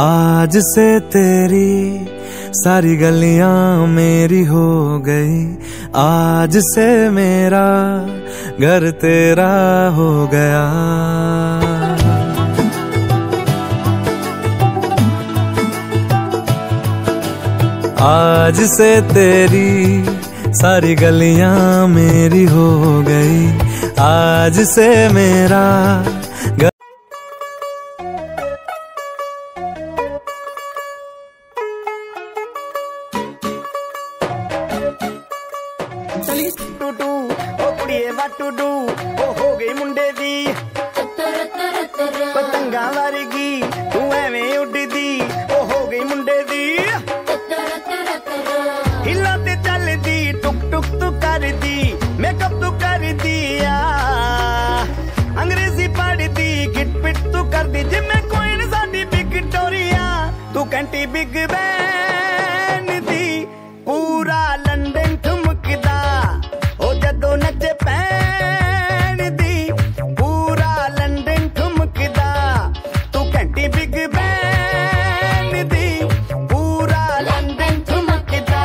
आज से तेरी सारी गलियां मेरी हो गई, आज से मेरा घर तेरा हो गया। आज से तेरी सारी गलियां मेरी हो गई, आज से मेरा टूटू ओ कुड़िए वाटूडू ओ हो गई मुंडे दी पतंगा वर्गी तू एवें उड़दी ओ हो गई मुंडे दी हिला ते चलदी टुक टुक तू करदी मेकअप तू कर दिया अंग्रेजी पढ़दी गिट पिट तू करदी जिम्मे कोई साडी विक्टोरिया तू कैंटी बिग बैन दी पूरा लंदन ठुमकदा ओ जदों नचे पैन दी पूरा लंदन ठुमकदा तू कैंटी बिग बैन दी पूरा लंदन ठुमकदा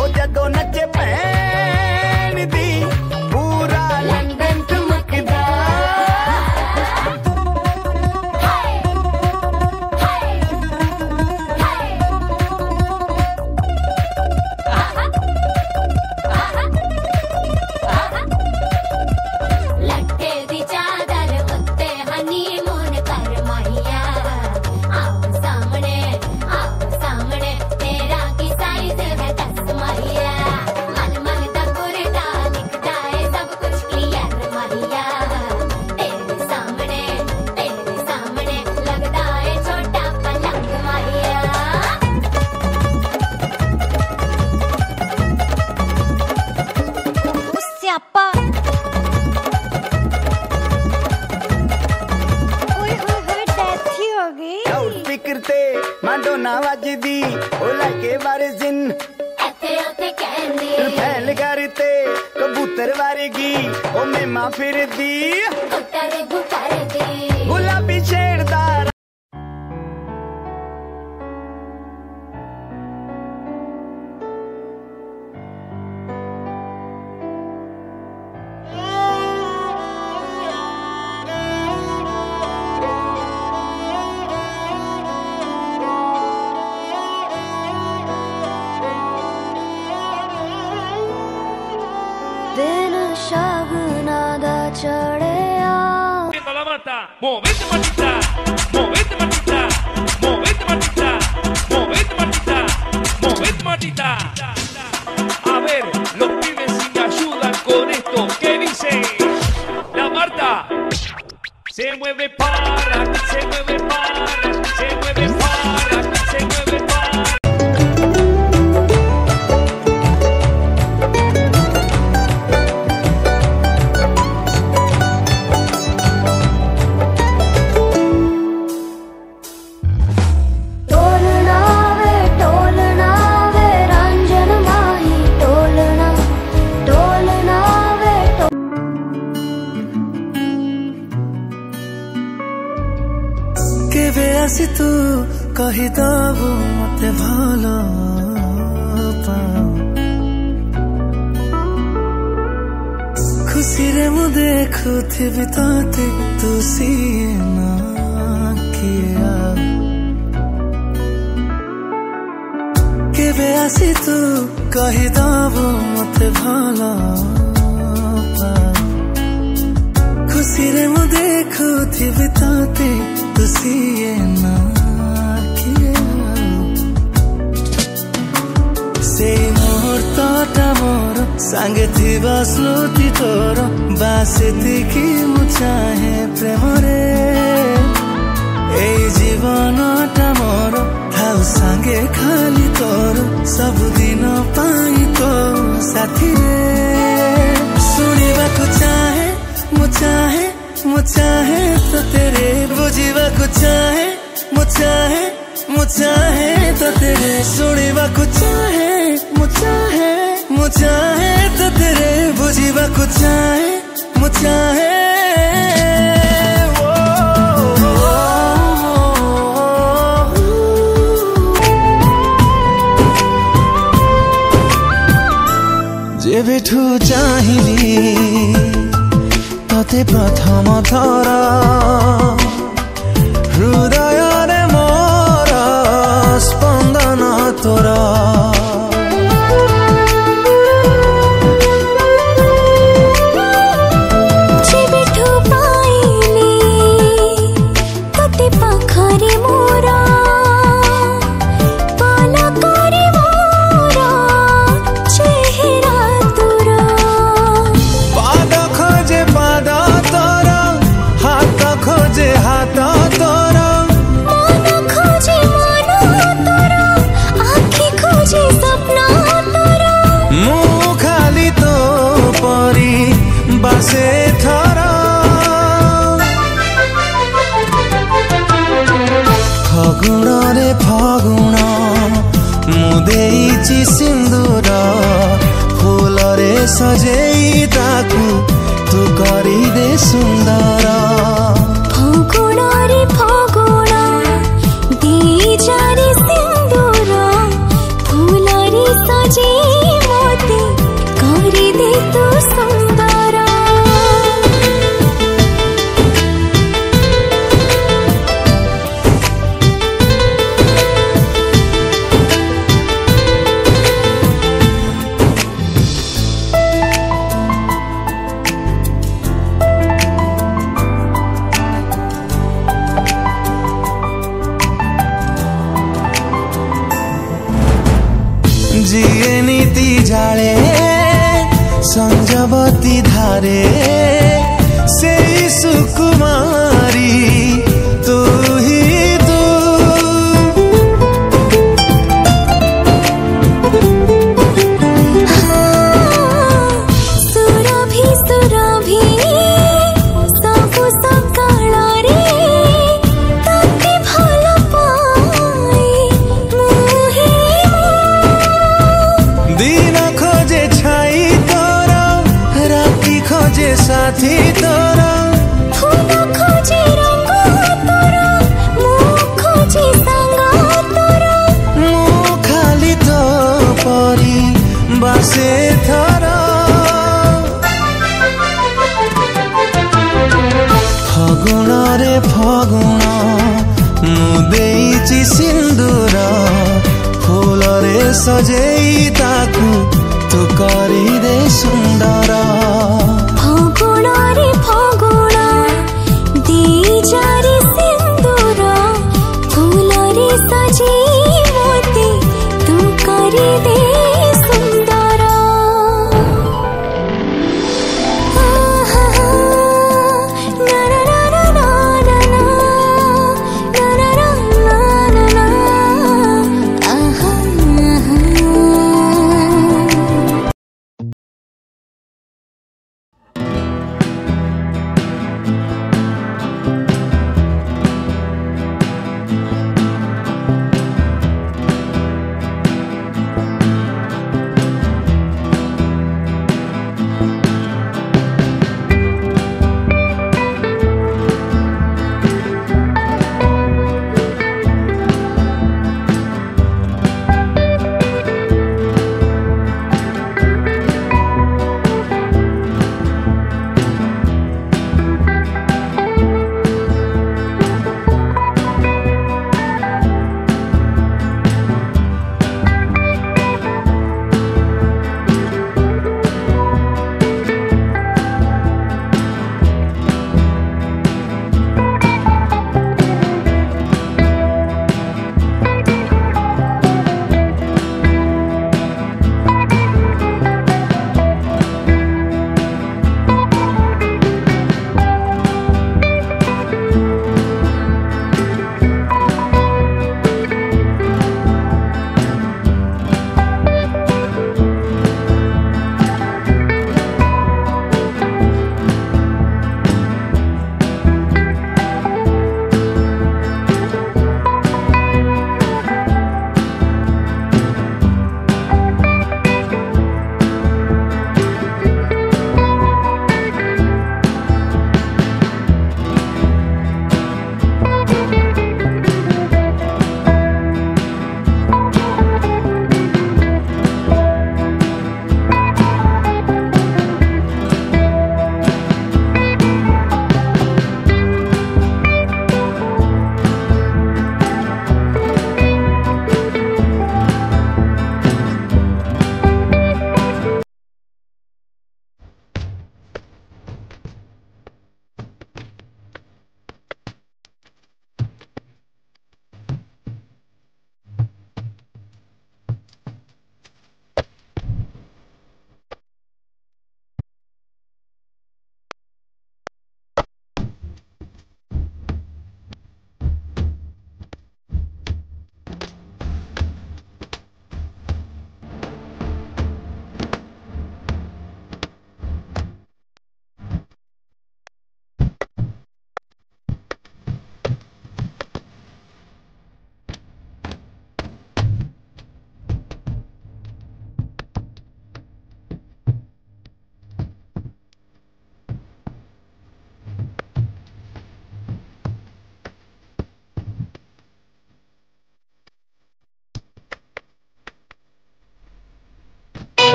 ओ जदों नचे पैन दी पूरा लंदन ठुमकदा। माडोना वजदी ओ लाके वारिजिन फैल करते कबूतर वारेगी ओ मेमा फिरदी गुलाबी शेरदार दिन शगुनादा चढ़िया movete matita, movete matita, movete matita, movete matita, movete matita. A ver, los pibes si me ayudan con esto, ¿qué dice? La Marta se mueve para, se mueve para, se mueve para, se mueve para. आसी तू कहीदबु मते भलो खुशी रे मु देखुथिबि तते तू CA ना किया केबे आसी तू कहीदबु मते भलो खुशी रे मु देखुथिबि तते तुसीए ना किया सांगे थिबा स्मृति तोर बासेतिकी मु चाहे प्रेम रे ए जीवनटा मोर थाउ सांगे खाली तोर सब दिन पाई तो साथी रे सुनिबा को चाहे मु चाहे मु चाहे तो तेरे बुझिबा को चाहे मु चाहे मु चाहे तो तेरे सुनिबा को चाहे मु चाहे मु चाहे तो तेरे बुझिबा को चाहे मु चाहे जेबेठू चाहिली तते प्रथम थर हृदय रे मोर स्पंदन तोरा बासे थारा फगुण रे फगुण मुदेइची सिंदूर फूल रे सजेई ताकू तू करी दे सुंदर फगुण रे फगुण देइचा रे सिंदूर फूल रे सजेई मोते करी दे तू सुंदर जिए नीति जाले संजवती धारे से सुकुमारी तू ही तू सुरभि सुरभि सबु सकाळ रे तते भल पाई मुहे दिन खोजे छाई तोरा राति खोजे साथी तोरा फूल खोजे रंग तोरा मुख खोजे संग तोरा मु खाली तो परी बासे थारा फगुण रे फगुण मुदेइची सिंदूर फूल रे सजेई ताकू तू करी दे सुंदर फगुण रे फगुण देइचा रे सिंदूर फूल रे सजेई मोते तू करी दे सुंदर ना ना ना ना ना ना ना ना ना ना ना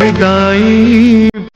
विदाई